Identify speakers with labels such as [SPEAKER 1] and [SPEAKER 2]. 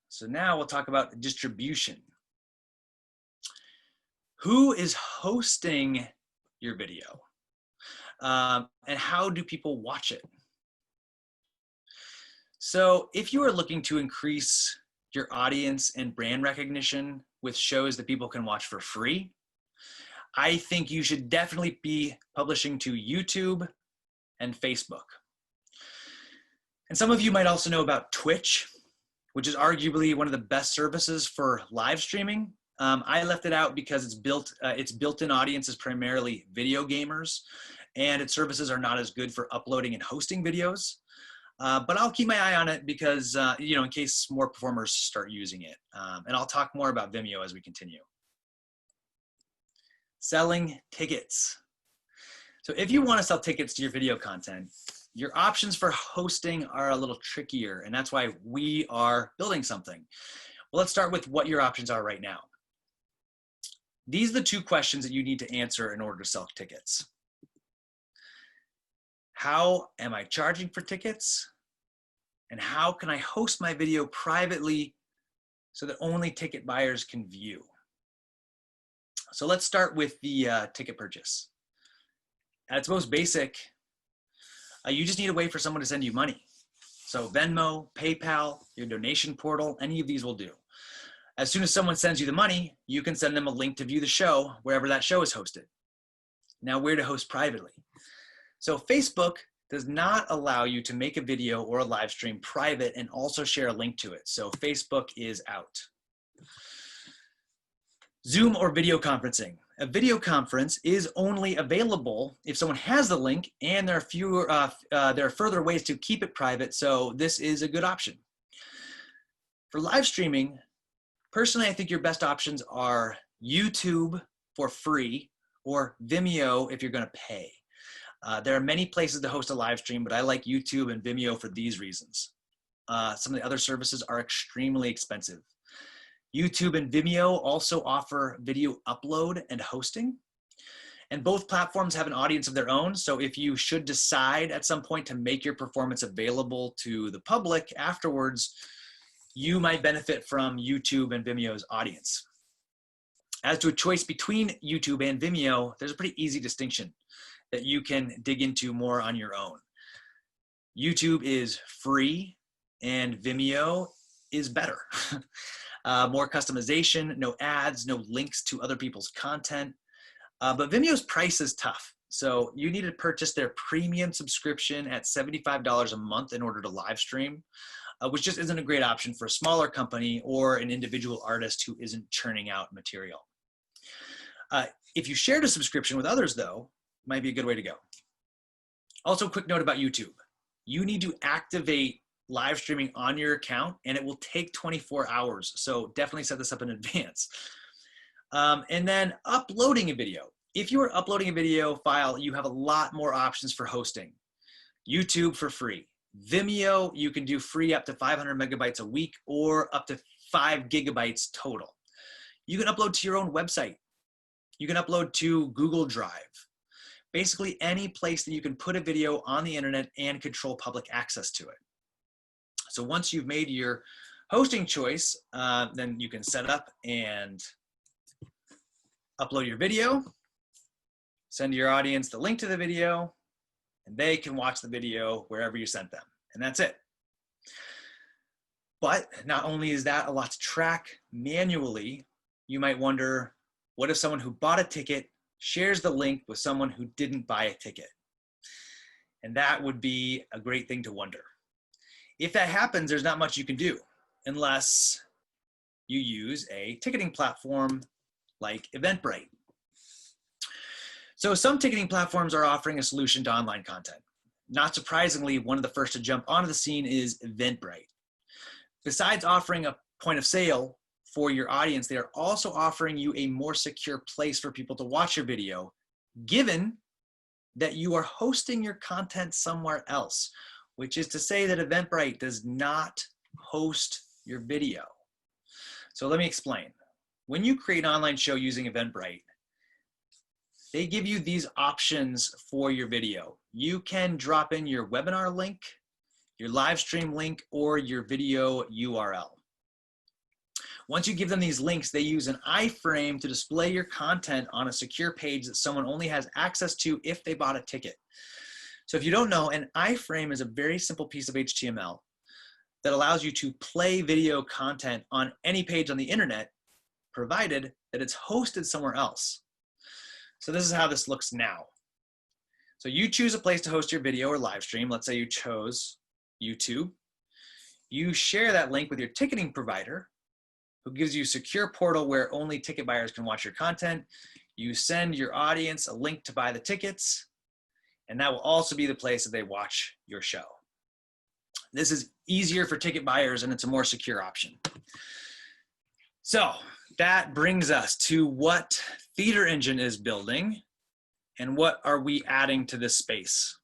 [SPEAKER 1] So now we'll talk about distribution. Who is hosting your video? And how do people watch it? So if you are looking to increase your audience and brand recognition with shows that people can watch for free, I think you should definitely be publishing to YouTube and Facebook. And some of you might also know about Twitch, which is arguably one of the best services for live streaming. I left it out because its built-in audience is primarily video gamers, and its services are not as good for uploading and hosting videos. But I'll keep my eye on it because, in case more performers start using it. And I'll talk more about Vimeo as we continue. Selling tickets. So if you want to sell tickets to your video content, your options for hosting are a little trickier, and that's why we are building something. Well, let's start with what your options are right now. These are the two questions that you need to answer in order to sell tickets. How am I charging for tickets? And how can I host my video privately so that only ticket buyers can view? So let's start with the ticket purchase. At its most basic, you just need a way for someone to send you money. So Venmo, PayPal, your donation portal, any of these will do. As soon as someone sends you the money, you can send them a link to view the show wherever that show is hosted. Now, where to host privately? So Facebook does not allow you to make a video or a live stream private and also share a link to it. So Facebook is out. Zoom or video conferencing. A video conference is only available if someone has the link, and there are further ways to keep it private, so this is a good option. For live streaming, personally, I think your best options are YouTube for free or Vimeo if you're going to pay. There are many places to host a live stream, but I like YouTube and Vimeo for these reasons. Some of the other services are extremely expensive. YouTube and Vimeo also offer video upload and hosting. And both platforms have an audience of their own. So if you should decide at some point to make your performance available to the public afterwards, you might benefit from YouTube and Vimeo's audience. As to a choice between YouTube and Vimeo, there's a pretty easy distinction that you can dig into more on your own. YouTube is free and Vimeo is better. More customization, no ads, no links to other people's content. But Vimeo's price is tough. So you need to purchase their premium subscription at $75 a month in order to live stream, which just isn't a great option for a smaller company or an individual artist who isn't churning out material. If you shared a subscription with others though, might be a good way to go. Also, a quick note about YouTube. You need to activate live streaming on your account, and it will take 24 hours. So definitely set this up in advance. And then uploading a video. If you are uploading a video file, you have a lot more options for hosting. YouTube for free. Vimeo, you can do free up to 500 megabytes a week or up to 5 gigabytes total. You can upload to your own website. You can upload to Google Drive. Basically any place that you can put a video on the internet and control public access to it. So once you've made your hosting choice, then you can set up and upload your video, send your audience the link to the video, and they can watch the video wherever you sent them. And that's it. But not only is that a lot to track manually, you might wonder, what if someone who bought a ticket shares the link with someone who didn't buy a ticket? And that would be a great thing to wonder. If that happens, there's not much you can do unless you use a ticketing platform like Eventbrite. So some ticketing platforms are offering a solution to online content. Not surprisingly, one of the first to jump onto the scene is Eventbrite. Besides offering a point of sale for your audience, they are also offering you a more secure place for people to watch your video, given that you are hosting your content somewhere else, which is to say that Eventbrite does not host your video. So let me explain. When you create an online show using Eventbrite, they give you these options for your video. You can drop in your webinar link, your live stream link, or your video URL. Once you give them these links, they use an iframe to display your content on a secure page that someone only has access to if they bought a ticket. So if you don't know, an iframe is a very simple piece of HTML that allows you to play video content on any page on the internet, provided that it's hosted somewhere else. So this is how this looks now. So you choose a place to host your video or live stream. Let's say you chose YouTube. You share that link with your ticketing provider, who gives you a secure portal where only ticket buyers can watch your content. You send your audience a link to buy the tickets, and that will also be the place that they watch your show. This is easier for ticket buyers, and it's a more secure option. So that brings us to what Theater Engine is building and what are we adding to this space.